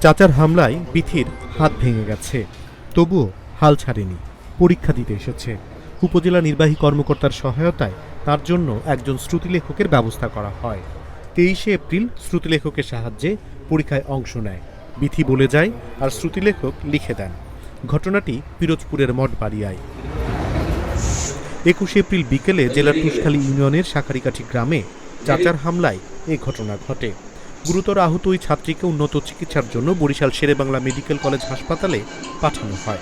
চাচার হামলায় বিথির হাত ভেঙে গেছে, তবুও হাল ছাড়েনি, পরীক্ষা দিতে এসেছে। উপজেলা নির্বাহী কর্মকর্তার সহায়তায় তার জন্য একজন শ্রুতিলেখকের ব্যবস্থা করা হয়। 23শে এপ্রিল শ্রুতিলেখকের সাহায্যে পরীক্ষায় অংশ নেয়। বিথি বলে যায় আর শ্রুতিলেখক লিখে দেন। ঘটনাটি পিরোজপুরের মঠবাড়িয়ায়। 21শে এপ্রিল বিকেলে জেলার টুসখালী ইউনিয়নের শাঁখারীকাঠি গ্রামে চাচার হামলায় এ ঘটনা ঘটে। গুরুতর আহত ওই ছাত্রীকে উন্নত চিকিৎসার জন্য বরিশাল শেরেবাংলা মেডিকেল কলেজ হাসপাতালে পাঠানো হয়।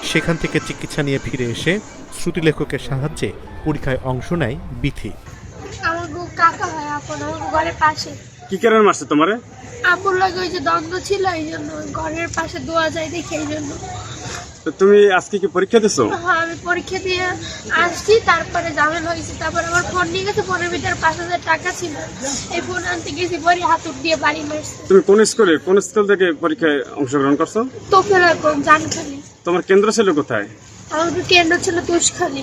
সেখান থেকে চিকিৎসা নিয়ে ফিরে এসে শ্রুতিলেখকের সাহায্যে পরীক্ষায় অংশ নেয় বিথি। আমার কাকা হয় আপন, আমার ঘরের পাশে। কি কারণে মারছে তোমারে? আপুর লাগে ওই যে দ্বন্দ্ব ছিল, এই জন্য ঘরের পাশে দোয়া যায় দেখে এই জন্য। তো তুমি আজকে কি পরীক্ষা দিছো? হ্যাঁ, আমি পরীক্ষা দিয়ে আসছি, তারপরে ঝামেলা হয়েছে। তারপরে আমার ফোন নিয়ে গেছে, ফোনের ভিতরে 5,000 টাকা ছিল। এই ফোন আনতে গেছি, পরে হাতুড় দিয়ে বাড়ি মারছে। তুমি কোন স্কুল থেকে পরীক্ষায় অংশগ্রহণ করছো? তো ফেরকম জানখালি। তোমার কেন্দ্র ছিল কোথায়? আমাদের কেন্দ্র ছিল তুষখালী।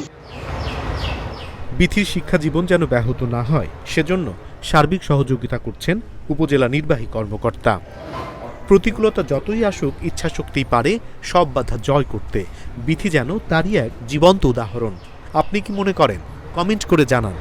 বিথির শিক্ষা জীবন যেন ব্যাহত না হয় সেজন্য সার্বিক সহযোগিতা করছেন উপজেলা নির্বাহী কর্মকর্তা। প্রতিকূলতা যতই আসুক, ইচ্ছাশক্তি পারে সব বাধা জয় করতে। বিথি যেন তারই এক জীবন্ত উদাহরণ। আপনি কি মনে করেন? কমেন্ট করে জানান।